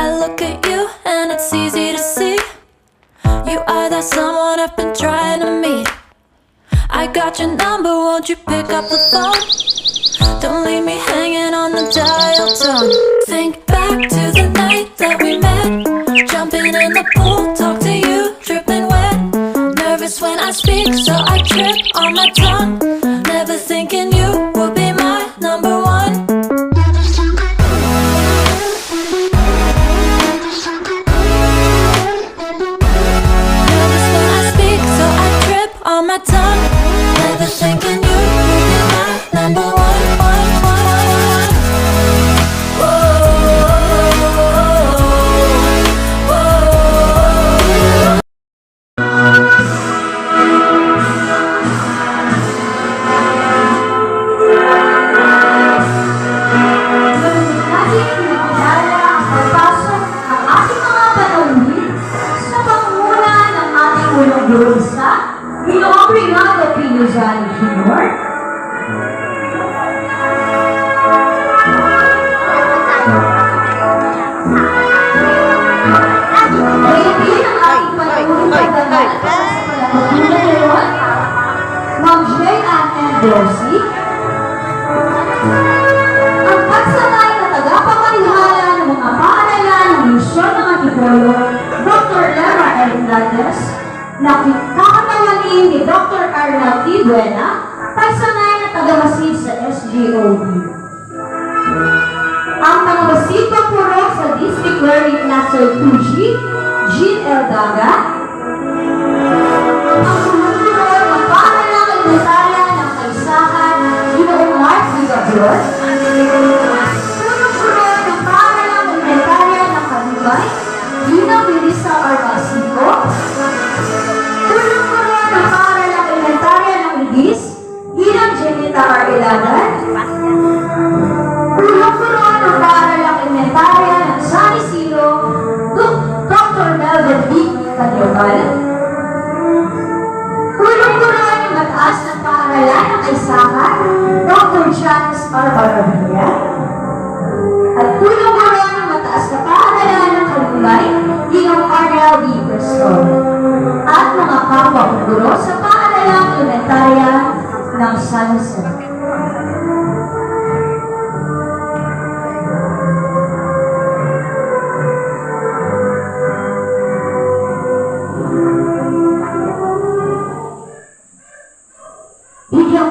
I look at you and it's easy to see. You are that someone I've been trying to meet. I got your number, won't you pick up the phone? Don't leave me hanging on the dial tone. Think back to the night that we met, jumping in the pool, talk to you, dripping wet. Nervous when I speak, so I trip on my tongue. Never thinking you would be my number one. Nervous when I speak, so I trip on my tongue. Never thinking you would be my number one. Dorsey, ang pagsanay na tagapamalihala ng mga paaralan ng misyon ng Antipolo, Dr. Lara Hernandez, na kakatawanin ni Dr. Arnel T. Buena, pagsanay na tagamasid sa SGOB. Ang tagamasid papuro sa District Learning Cluster 2G, Jean L. Daga, ang sumusunod ng paaralan elementarya sunod-sunod ng paaralang elementarya ng Kalibay, Gina Melissa Armasico. Sunod-sunod ng paaralang elementarya ng Ibis, Gina Jenita R. Ilagan. Sunod-sunod ng paaralang elementarya ng San Isidro, Dr. Melvin B. Cadyobal. Sunod-sunod ng mataas ng paaralan ng Kaisahan, Dr. Janice Barbarabia, at tulong-guro ng mataas na paaralan ng Kalulay, Ginong Arnel D. Preston, at mga kapwa-guro sa paaralang elementarya ng San Jose.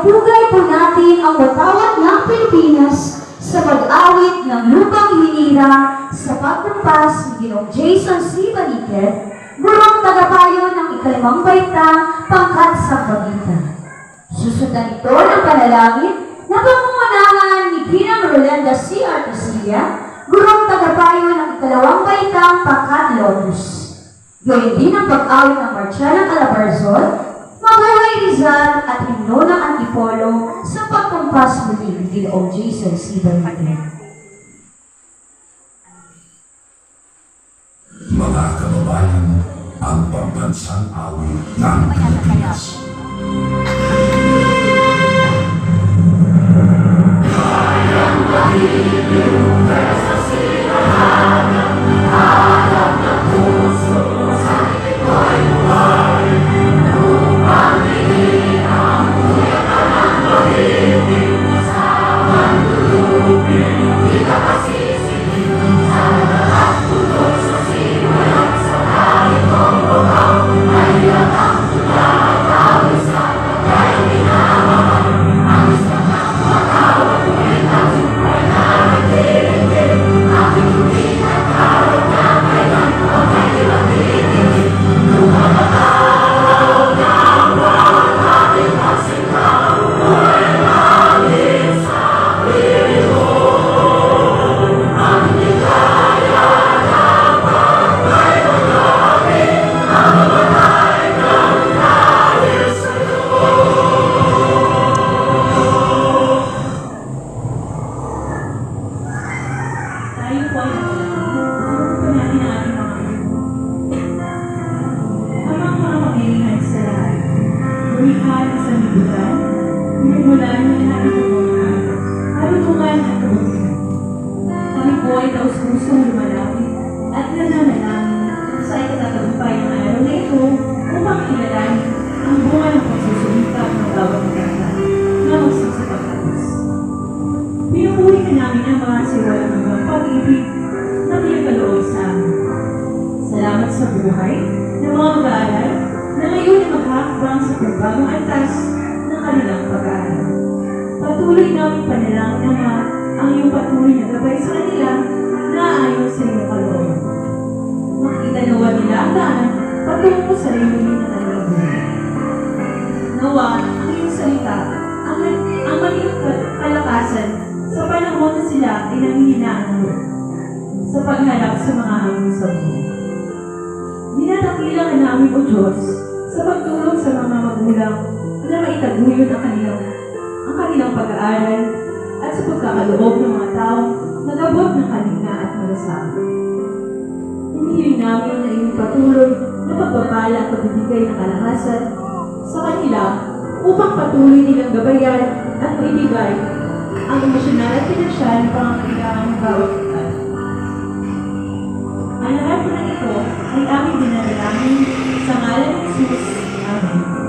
Pugay po natin ang watawat ng Pilipinas sa pag-awit ng lupang hinira sa pagpagpas ni Ginoong Jason C. Baniket, gurong tagapayo ng ikalimang baitang pangkat sa Pagitan. Susundan ito ng panalangin na pangunganahan ni Ginang Rolanda C. Artesia, gurong tagapayo ng ikalawang baitang pangkat Lotus. Gawin din ang pag-awit ng Marcha ng Calabarzon, Mabuhay Rizal at himno ng Antipolo sa pagpampas muli ni Ginoong Jason C. Baniket. Mga kababayan, ang pambansang awit ng Pilipinas. Kayang mahigit sa sinahanap, hanap ng puso sa ito'y buhay. Lupang hinirang, kuyakan ang mahigit sa mandulupin, di ka kasisihin sa lahat tulog sa sinulat sa kahit kong buhaw, ay ang tulad, awis na pagkay minamahal, ang isa na matawag ulit ang supay na nagtitigil, aking tuwing at araw na kailan ko may ilang-titigil, lumamatawag na wala natin masingaw, ay langit sa iyo. Ang hindi kaya dapat ay magawin, ang mamatay ng dahil sa'yo. Tayo po ay natin ang ating mga ito. Amang mga mag-iingat sa lahat, buwihan sa libutan, hinimulan ng natin ang mga karunungan at kabukihan. Kami po ay taus-pusong lumalapit panibagong antas ng kanilang pag-aaral. Patuloy namin panalangin, Ama, ang iyong patuloy na gabay sa kanila na ayon sa iyong kalooban. Makita nawa nila ang daan patungo sa layunin na kanilang buhay. Nawa ang iyong salita ang maging kalakasan sa panahon na sila ay nanghihinaan ng loob sa pagharap sa mga hamon sa buhay. Dinadakila ka namin, O Diyos, sa pagtulong sa mga magulang na maitaguyod ang kanilang pag-aaral at sa pagkakaloob ng mga taong nagabot ng kalinga at malasakit. Hinihiling namin na iyong patuloy na pagbabala at pagbibigay ng kalakasan sa kanila upang patuloy nilang gabayan at maibigay ang emosyonal at pinansyal na pangangailangan ng bawat isa. Ang lahat po ng ito ay aming dinadalangin sa ngalan ng Jesus. Amen.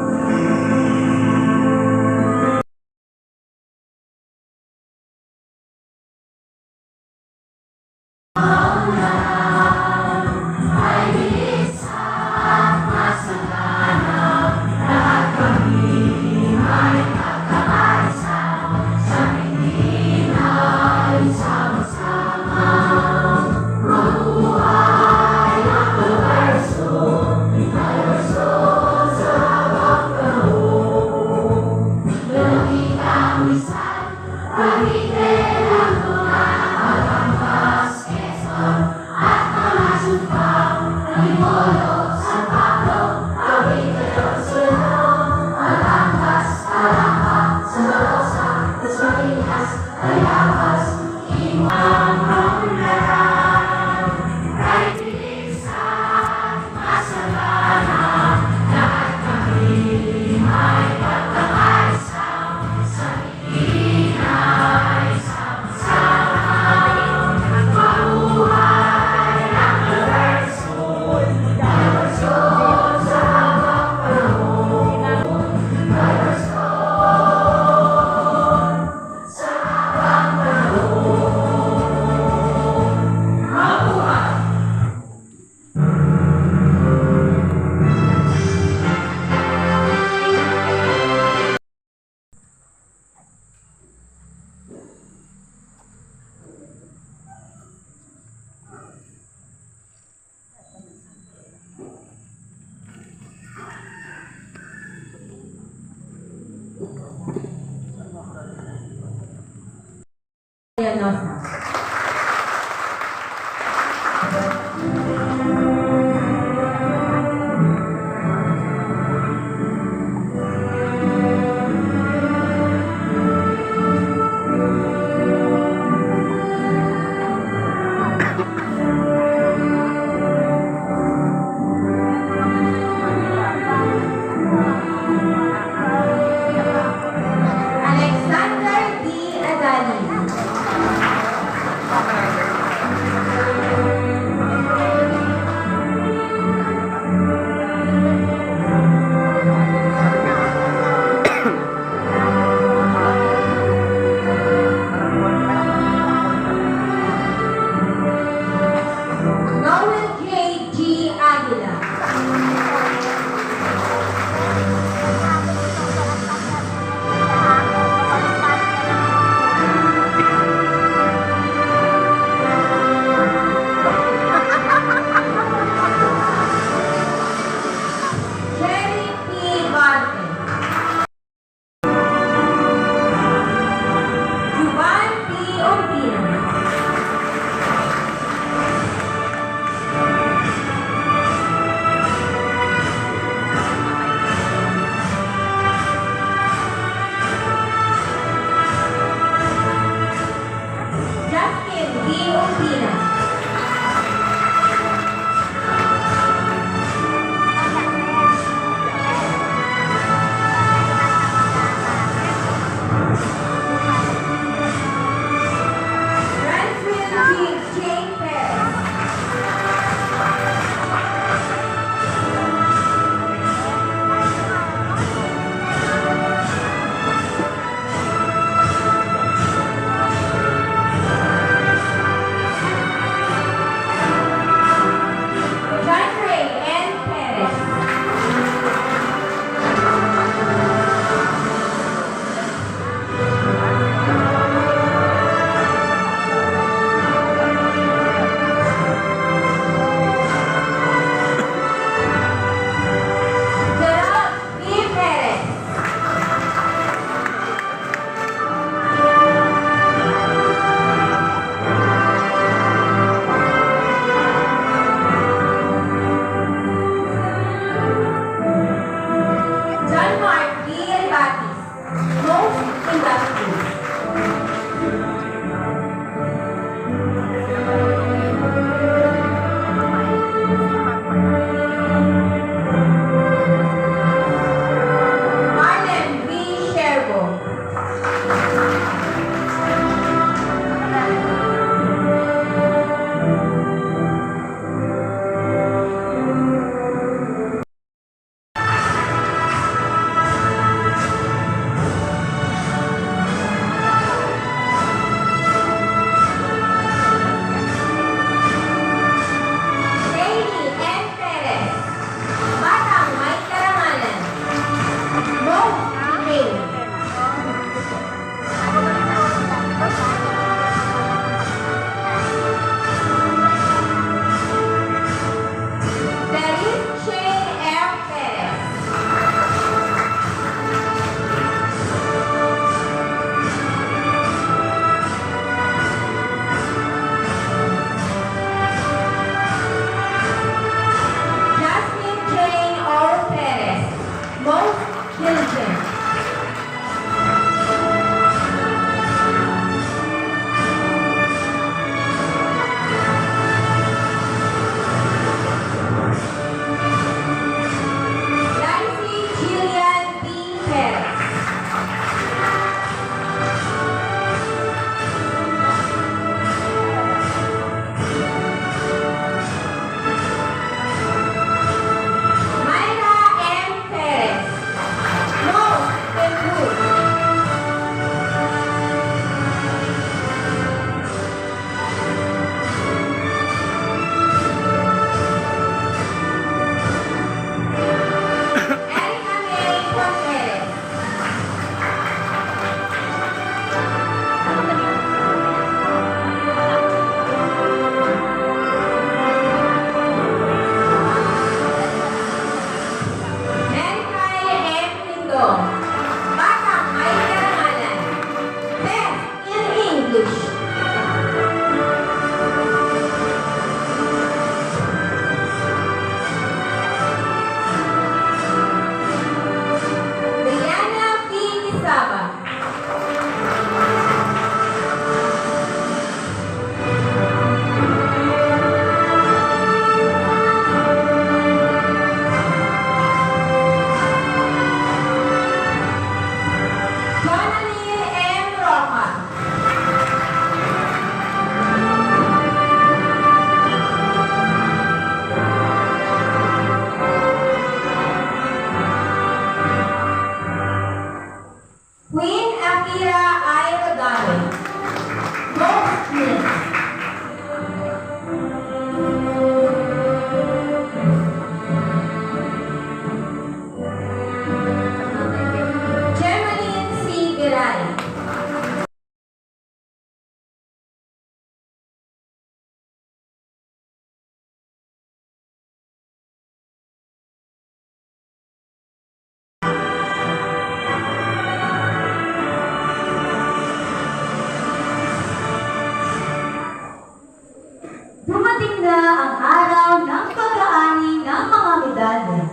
Dumating na ang araw ng pag-aani ng mga medalya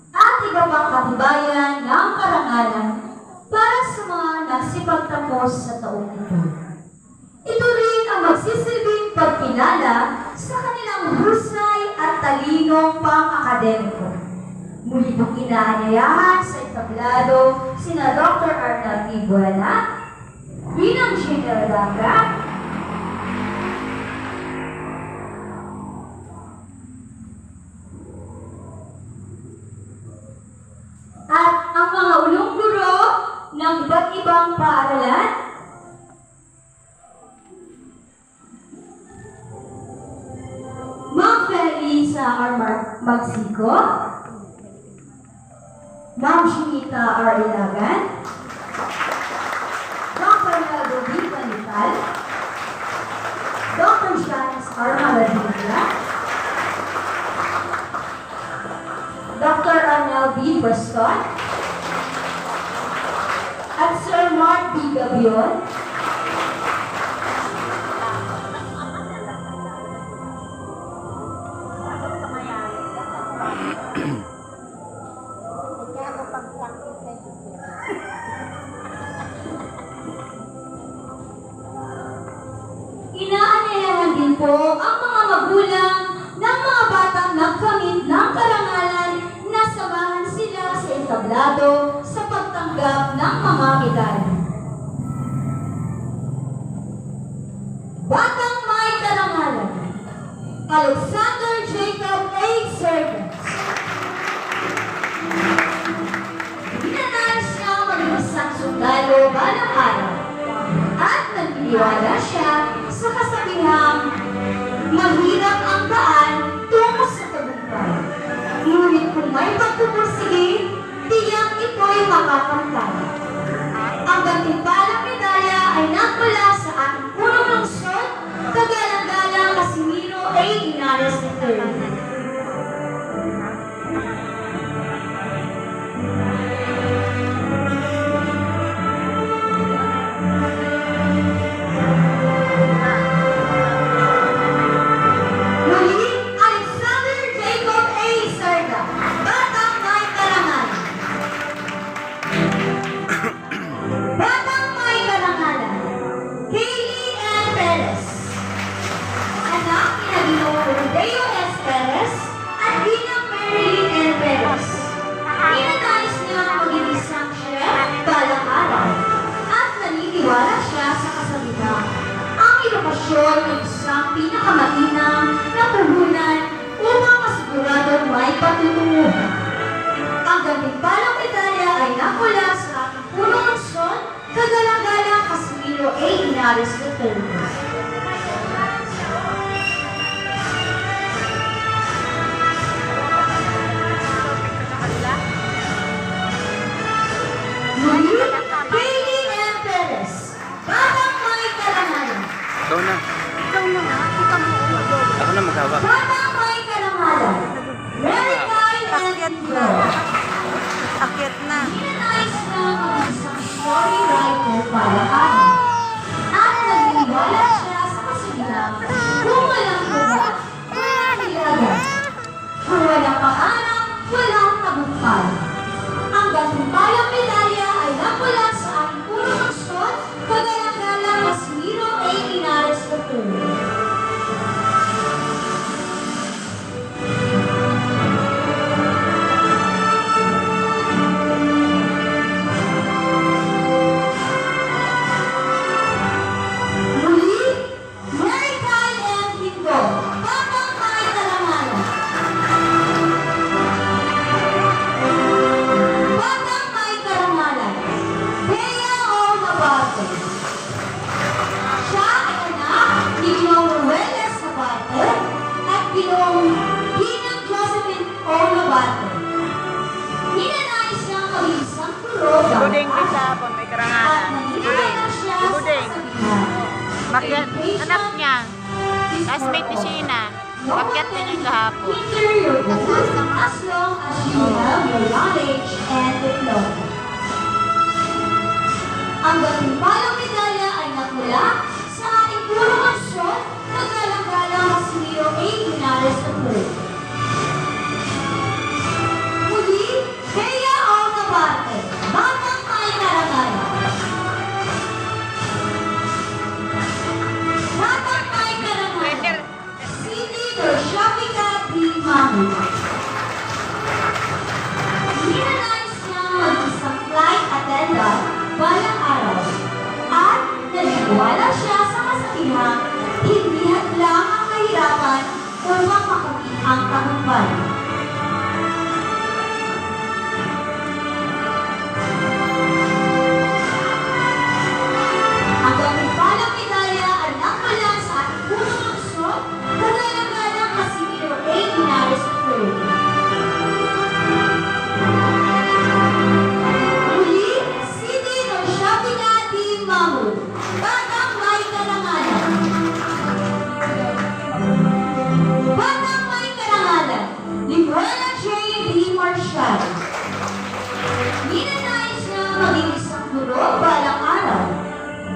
at iba pang katibayan ng karangalan para sa mga nagsipagtapos sa taong ito. Ito rin ang magsisilbing pagkilala sa kanilang husay at talinong pang-akademiko. Muli pong inaanyayahan sa entablado sina Dr. Arnel P. Buena, bilang General Daga, at ang mga ulong guro ng iba't ibang paaralan, Ma'am Felisa R. Magsico, Ma'am Shinita R. Ilagan, Dr. Neldo B. Panital, Dr. Janice R. Maladilla, Dr. Arnel B. Prescott, at Sir Mark B. Gabion, inaanyayahan din po ang mga magulang ng mga batang nagkamit ng karangalan na samahan sila sa entablado sa pagtanggap ng mga medalya. Batang may karangalan, Alexander Jacob A. Servants. Dinanais siya maging isang sundalo balang araw at nagtitiwala siya sa kasabihang mahirap ang daan tungo sa tagumpay. Ngunit kung may pagpupursige, tiyang ito'y makakamtan. Ang gantimpalang medalya ay nagmula sa ating punong lungsod, kagalang-galang Casimiro A. Inares III. Muli, Alexander Jacob A. Serda, Batang May Karangalan. Batang May Karangalan, Kaylee N. Perez. Anak ni Ginoong Rodeo S. Perez at Ginang Marilyn N. Perez. Ninanais niya maging isang chef balang araw at naniniwala siya sa kasabihan. Ang edukasyon ay isang pinakamainam na puhunan upang masiguradong may patutunguhan. Ang gantimpalang medalya ay nakula sa ating punong lungsod, kagalang-galang Casimiro A. Inares III. Muli, Kaylee N. Perez, Batang May Karangalan. Ikaw na. Ako na maghawak. Batang May Karangalan, Mary Kyle N. Flores. Akit na. Ninanais na ang isang story writer para amin. At naniniwala siya sa kasabihan, kung walang kuha, walang hilaga. Kung walang pangarap, walang tagumpay. Ang gantimpalang medalya ay nakula sa ating punong lungsod, kagalang-galang Casimiro A. Inares III. Muli, Mary Kyle M. Hingo, Batang May Karangalan. Batang May Karangalan, Bea O. Nabate. Siya ay anak ni Ginoong Ruelas Nabate at Ginoong Ginang Josephine O. Nabate. Ninanais niya maging isang guro Buding balang kita araw. po, may At karangalan. naniniwala siya sa Buding. kasabihan. Makyat, anak niya. Classmate ni Sheena. Makyat din yung kahapon. Hinder your goals as long as you have your knowledge and diploma. Ang gantimpalang medalya ay nagmula sa ating punong lungsod, kagalang-galang Casimiro A. Mahmoud. Ninanais niya mag-isang flight attendant balang araw at naniniwala siya sa kasabihang hindi hadlang ang kahirapan upang makamit ang tagumpay. Ang gantimpalang medalya ay nagmula sa ating punong lungsod, kagalang-galang Casimiro A. Linares III. Muli, Sidi Norshabina D. Mahmoud, Batang May Karangalan. Batang May Karangalan, Librona J. D. Marshall. Ninanais niya maging isang guro balang araw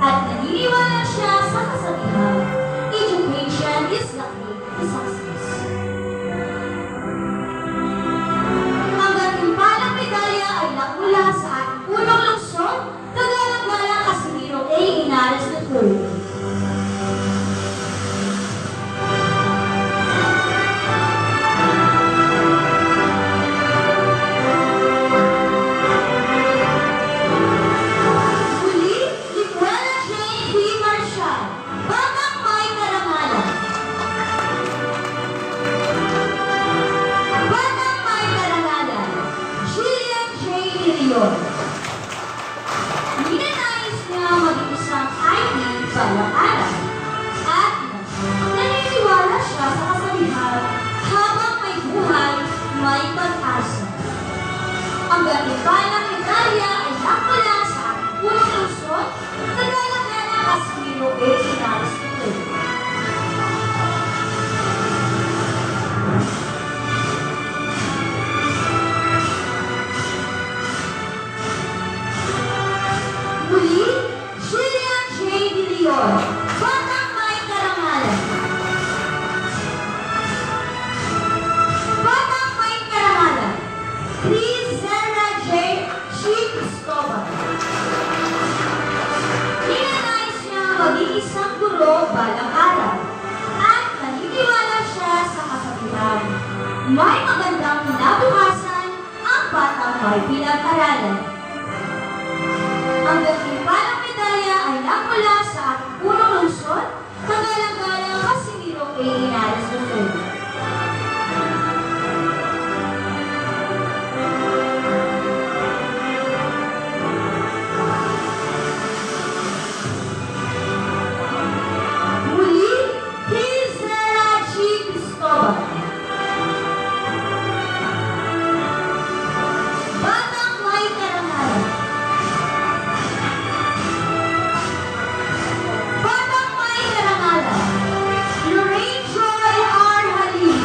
at naniniwala siya sa kasabihan, education is the key to success. Ang gantimpalang medalya ay nagmula sa ating punong lungsod, kagalang-galang Casimiro A. Linares III. Muli, Librona J. D. Marshall, Batang May Karangalan. Batang May Karangalan, Jillian J. De Leon. Ninanais niya maging isang IT balang araw at naniniwala siya sa kasabihan, habang may buhay, may pag-asa. Ang gantimpalang medalya ay nagmula sa ating punong lungsod, kagalang-galang Casimiro A. Linares III. Muli, Jillian J. De Leon, Batang May Karangalan. Batang May Karangalan, Rizera J. Cristobal. Ninanais niya maging isang guro balang araw at naniniwala siya sa kasabihan, may magandang kinabukasan ang batang may pinag-aralan. Ang gantimpalang medalya ay nagmula sa ating punong lungsod, kagalang-galang Casimiro A. Linares III. Muli, Rizera G. Cristobal. Batang May Karangalan. Batang May Karangalan, Lorraine Joy R. Halili.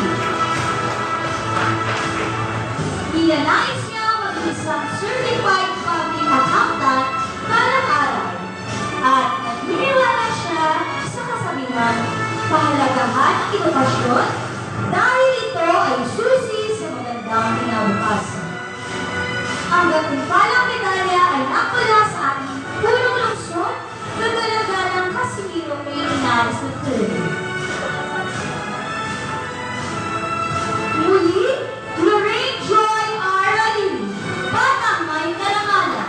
Ninanais niya maging isang certified public accountant balang araw at naniniwala siya sa kasabihan, pahalagahan ang edukasyon dahil ito ay susi sa magandang kinabukasan. Ang gantimpalang medalya ay nagmula sa ating punong lungsod, kagalang-galang Casimiro A. Linares III. Muli, Lorraine Joy R. Halili, Batang May Karangalan.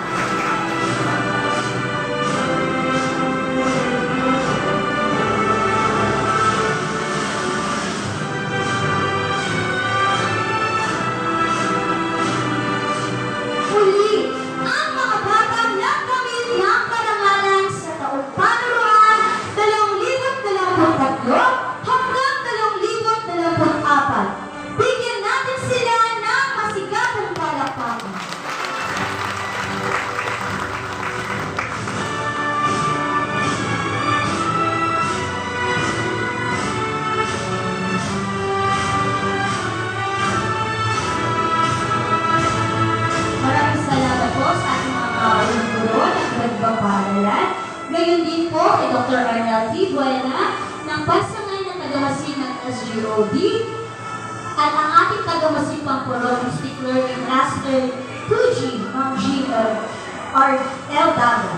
Muli, ang mga batang nagkamit ng karangalan sa taong panuruan 2023 hanggang 2024. Bigyan natin sila ng masigabong palakpakan. Maraming salamat po sa ating mga guro ng iba't-ibang paaralan. Gayon din po kay Dr. Arnel T. Buena ng pagsangay ng tagamasin ng SGOD at ang ating tagamasin Pamporo Mystic Learning Master 2G, Ma'am Jean R. L. Daga.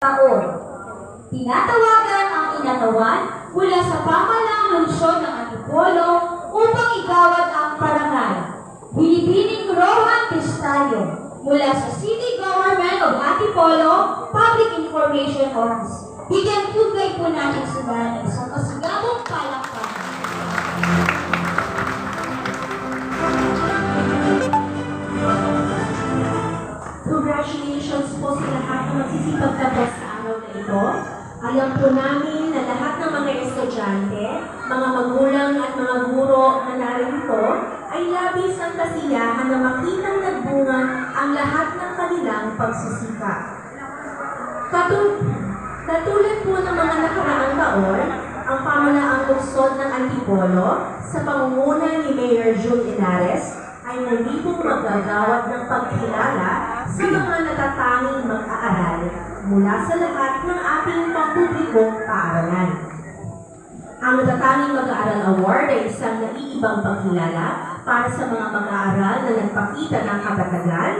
taon. Tinatawagan ang inatawan mula sa pamalang lungsod ng Antipolo upang igawad ang parangal. Binibining Rohan Pistalyo mula sa City Government of Antipolo Public Information Office. Bigyan tugay po natin sila ng isang masigabong palakpakan. Congratulations po sa lahat na magsisipag tapos sa araw na ito. Alam po namin na lahat ng mga estudyante, mga magulang at mga guro na narito ay labis ang kasiyahan na makitang nagbunga ang lahat ng kanilang pagsisikap. Katulad po ng mga nakaraang taon, ang pamalaang lungsod ng Antipolo sa pangunguna ni Mayor June Inares ay muli pong maggagawad ng pagkilala sa mga natatanging mag-aaral mula sa lahat ng ating pampublikong paaralan. Ang Natatanging Mag-aaral Award ay isang naiibang pagkilala para sa mga mag-aaral na nagpakita ng katatagan,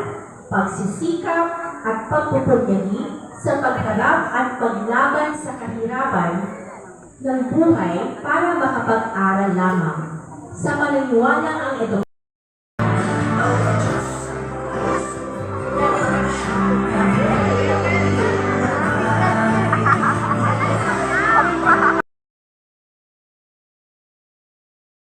pagsisikap at pagpupunyagi sa pagharap at paglaban sa kahirapan ng buhay para makapag-aral lamang. Sa paniniwalang ang edukasyon